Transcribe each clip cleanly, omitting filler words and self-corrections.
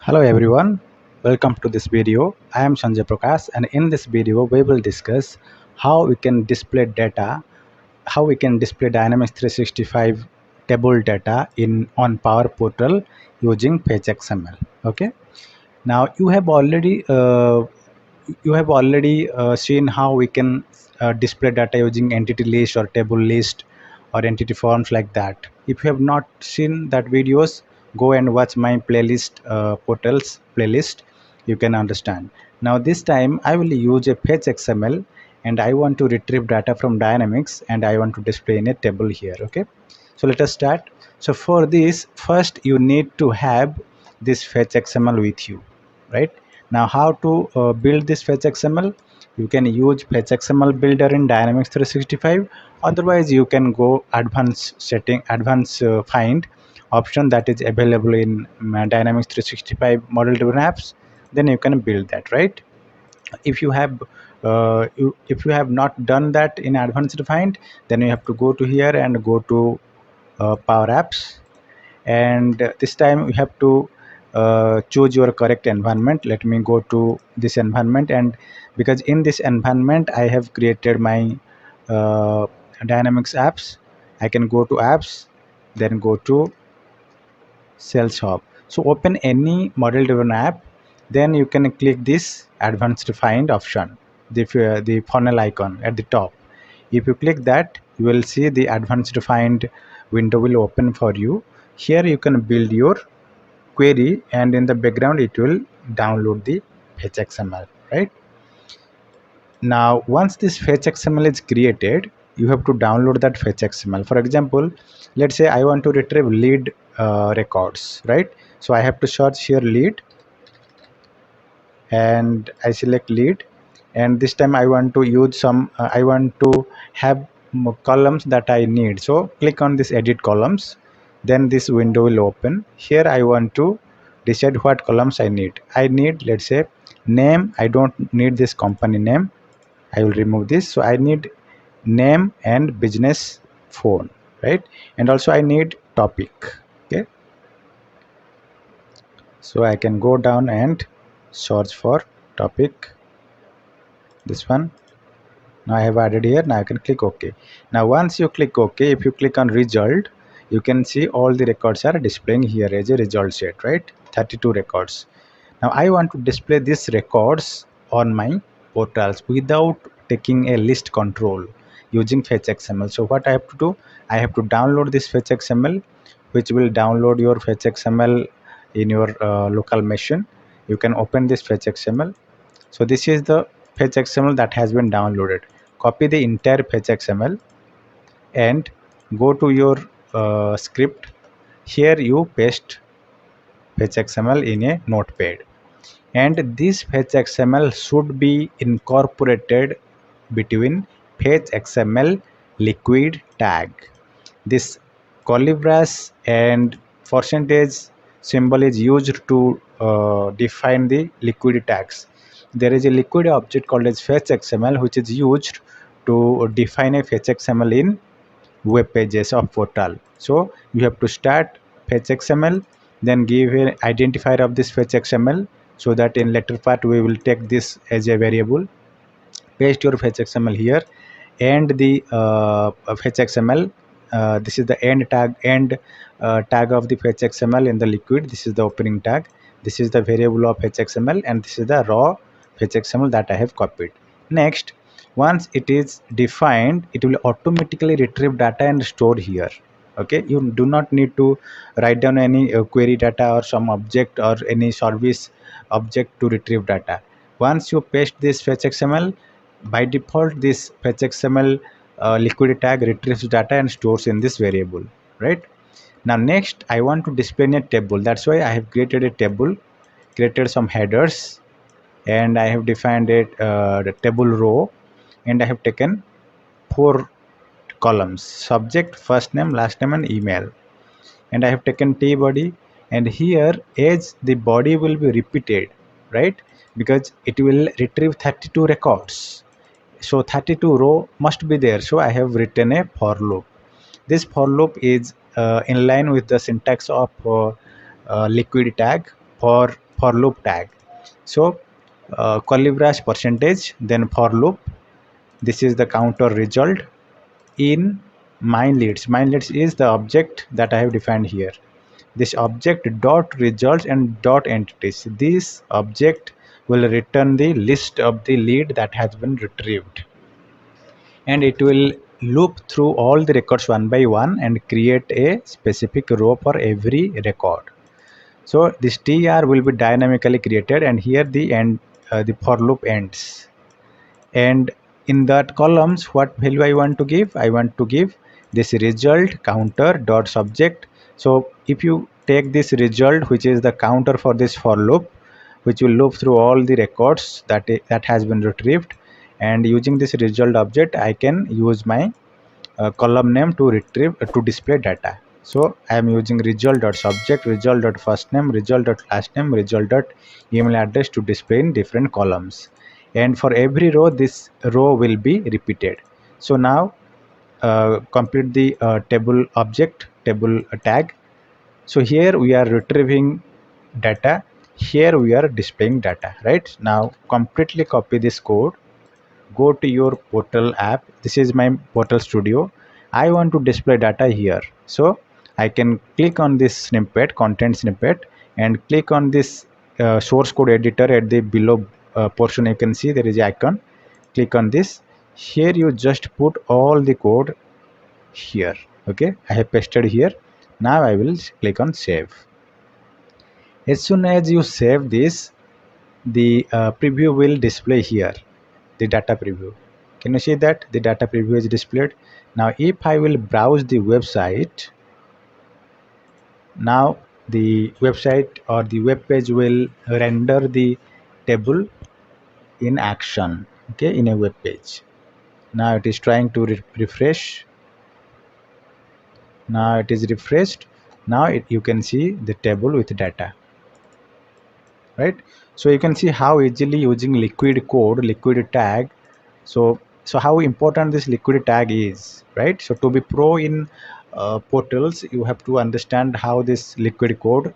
Hello everyone, welcome to this video. I am Sanjay Prakash, and in this video we will discuss how we can display data, how we can display Dynamics 365 table data in on Power Portal using Fetch XML. Okay. Now you have already seen how we can display data using entity list or table list or entity forms like that. If you have not seen that videos, go and watch my playlist, portals playlist. You can understand. Now this time I will use a Fetch XML, and I want to retrieve data from Dynamics, and I want to display in a table here. Okay, so let us start. So for this, first you need to have this Fetch XML with you, right? Now how to build this Fetch XML? You can use Fetch XML builder in Dynamics 365. Otherwise you can go advanced find option that is available in Dynamics 365 model driven apps. Then you can build that, right? If you have if you have not done that in advanced find, then you have to go to here and go to Power Apps, and this time you have to choose your correct environment. Let me go to this environment, and because in this environment I have created my uh, Dynamics apps, I can go to apps, then go to Sales Hub. So open any model driven app, then you can click this advanced find option, the funnel icon at the top. If you click that, you will see the advanced find window will open for you. Here you can build your query, and in the background it will download the fetch XML, right? Now once this fetch XML is created, you have to download that fetch XML. For example, let's say I want to retrieve lead records, right? So I have to search here lead, and I select lead, and this time I want to use some I want to have columns that I need. So click on this edit columns, then this window will open. Here I want to decide what columns I need, let's say name. I don't need this company name, I will remove this. So I need name and business phone, right? And also I need topic. Okay, so I can go down and search for topic, this one. Now I have added here. Now I can click OK. Now once you click OK, if you click on result, you can see all the records are displaying here as a result set, right? 32 records. Now I want to display these records on my portals without taking a list control using Fetch XML. So what I have to do, I have to download this Fetch XML, which will download your Fetch XML in your local machine. You can open this Fetch XML. So this is the Fetch XML that has been downloaded. Copy the entire Fetch XML and go to your script. Here you paste Fetch XML in a notepad, and this Fetch XML should be incorporated between Fetch XML liquid tag. This colibras and percentage symbol is used to define the liquid tags. There is a liquid object called as fetch XML, which is used to define a fetch XML in web pages of portal. So you have to start fetch XML, then give an identifier of this fetch XML, so that in later part we will take this as a variable. Paste your fetch XML here, and the fetch XML, this is the end tag of the fetch XML in the liquid. This is the opening tag, this is the variable of fetch XML, and this is the raw fetch XML that I have copied. Next, once it is defined, it will automatically retrieve data and store here. Okay, you do not need to write down any query data or some object or any service object to retrieve data. Once you paste this fetch XML, by default this fetch XML liquid tag retrieves data and stores in this variable, right? Now next I want to display in a table. That's why I have created a table, created some headers, and I have defined it the table row, and I have taken 4 columns: subject, first name, last name, and email. And I have taken t body, and here as the body will be repeated, right? Because it will retrieve 32 records, so 32 row must be there. So I have written a for loop. This for loop is in line with the syntax of liquid tag. For for loop tag. So curly brace percentage, then for loop. This is the counter result in MindLeads is the object that I have defined here. This object dot results and dot entities. This object will return the list of the lead that has been retrieved, and it will loop through all the records one by one and create a specific row for every record. So this tr will be dynamically created, and here the end, the for loop ends. And in that columns, what value I want to give? I want to give this result counter dot subject. So if you take this result, which is the counter for this for loop, which will loop through all the records that has been retrieved, and using this result object, I can use my column name to retrieve to display data. So I am using result dot subject, result dot first name, result dot last name, result dot email address to display in different columns, and for every row this row will be repeated. So now complete the table object, table tag. So here we are retrieving data, here we are displaying data, right? Now completely copy this code, go to your portal app. This is my portal studio. I want to display data here, so I can click on this snippet, content snippet, and click on this source code editor at the below portion. You can see there is an icon. Click on this. Here you just put all the code here. Okay, I have pasted here. Now I will click on save. As soon as you save this, the preview will display here, the data preview. Can you see that the data preview is displayed? Now if I will browse the website, now the website or the web page will render the table in action, okay, in a web page. Now it is trying to refresh. Now it is refreshed. Now you can see the table with data, right? So you can see how easily using liquid code, liquid tag. So how important this liquid tag is, right? So to be pro in portals, you have to understand how this liquid code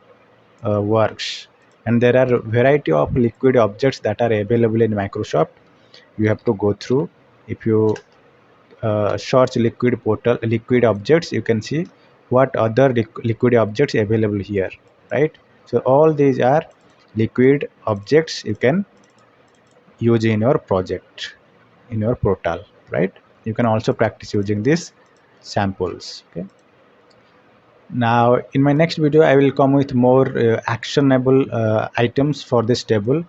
works, and there are a variety of liquid objects that are available in Microsoft. You have to go through. If you search liquid portal, liquid objects, you can see what other liquid objects available here, right? So all these are liquid objects you can use in your project, in your portal, right? You can also practice using these samples. Okay, now in my next video I will come with more actionable items for this table.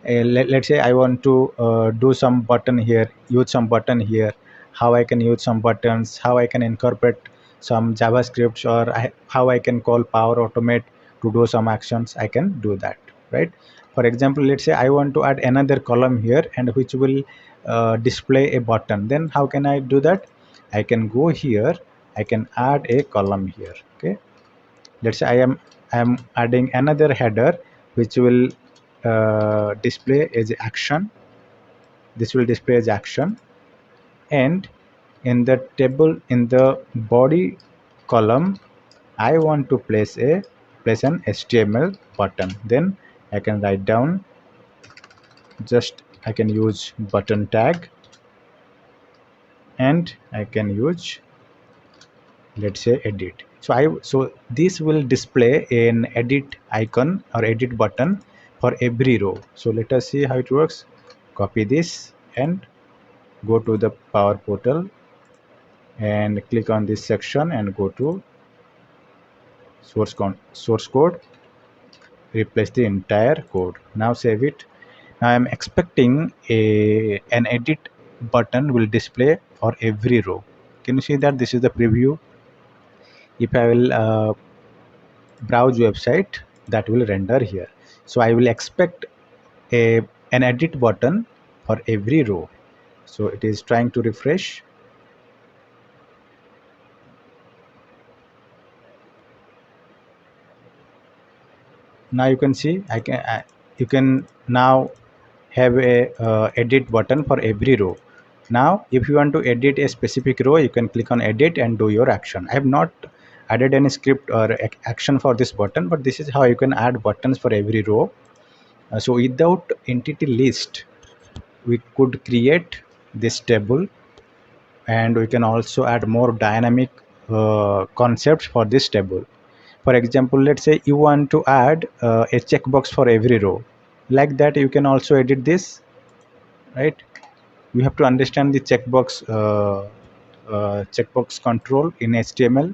Let's say I want to do some button here, use some button here, how I can use some buttons, how I can incorporate some JavaScripts, or how I can call Power Automate to do some actions. I can do that, right? For example, let's say I want to add another column here and which will display a button. Then how can I do that? I can go here, I can add a column here. Okay, let's say I am adding another header which will display as action. This will display as action, and in the table, in the body column, I want to place an HTML button. Then I can write down, just I can use button tag, and I can use, let's say, edit. So this will display an edit icon or edit button for every row. So let us see how it works. Copy this and go to the Power Portal and click on this section and go to source code, replace the entire code. Now save it. Now I am expecting an edit button will display for every row. Can you see that this is the preview? If I will browse website, that will render here. So I will expect an edit button for every row. So it is trying to refresh. Now you can see you can now have a edit button for every row. Now if you want to edit a specific row, you can click on edit and do your action. I have not added any script or action for this button, but this is how you can add buttons for every row. So without entity list, we could create this table, and we can also add more dynamic concepts for this table. For example, let's say you want to add a checkbox for every row. Like that, you can also edit this, right? You have to understand the checkbox control in HTML.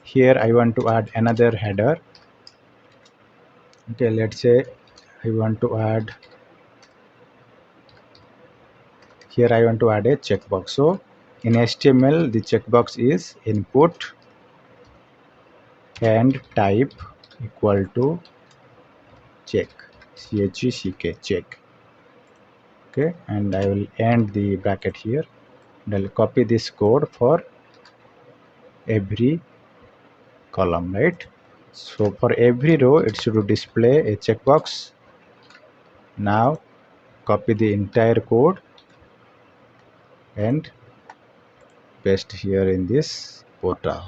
Here I want to add another header. Okay, let's say I want to add, here I want to add a checkbox. So in HTML, the checkbox is input and type equal to check, check, check. Okay, and I will end the bracket here, and I'll copy this code for every column, right? So for every row, it should display a checkbox. Now copy the entire code and paste here in this portal.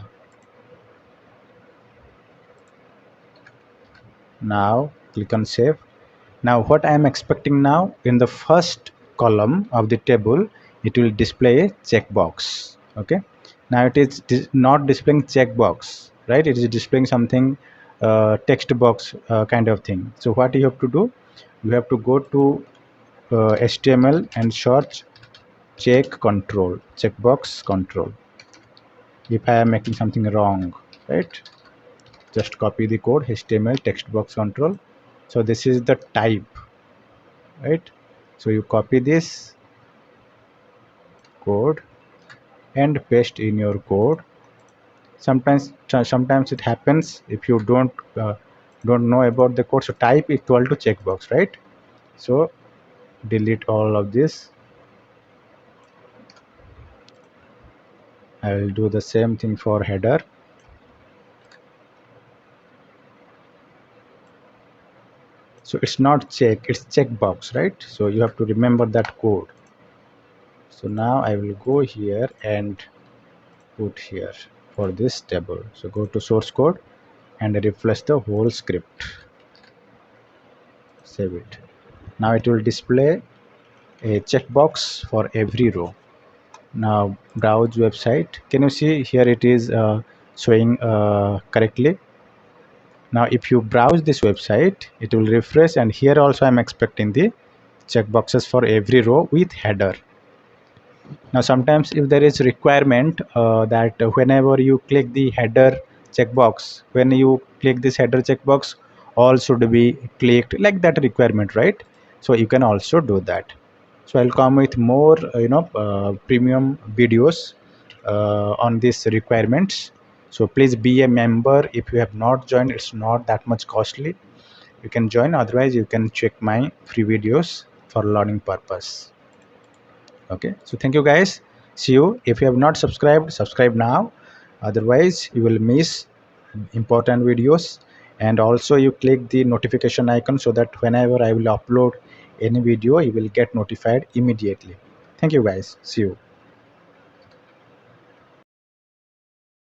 Now click on save. Now what I am expecting, now in the first column of the table, it will display a checkbox. Okay, now it is not displaying checkbox, right? It is displaying something text box kind of thing. So what you have to do, you have to go to HTML and search check control, checkbox control. If I am making something wrong, right, just copy the code HTML text box control. So this is the type, right? So you copy this code and paste in your code. Sometimes it happens if you don't know about the code. So type equal to checkbox, right? So delete all of this. I will do the same thing for header. So it's not check, it's checkbox, right? So you have to remember that code. So now I will go here and put here for this table. So go to source code and refresh the whole script. Save it. Now it will display a checkbox for every row. Now browse website. Can you see here it is showing correctly? Now if you browse this website, it will refresh, and here also I'm expecting the checkboxes for every row with header. Now sometimes if there is requirement that whenever you click the header checkbox, when you click this header checkbox, all should be clicked, like that requirement, right? So you can also do that. So I'll come with more premium videos on these requirements. So please be a member. If you have not joined, it's not that much costly. You can join, otherwise you can check my free videos for learning purpose. Okay, so thank you guys. See you. If you have not subscribed, subscribe now, otherwise you will miss important videos. And also you click the notification icon so that whenever I will upload any video, you will get notified immediately. Thank you guys. See you.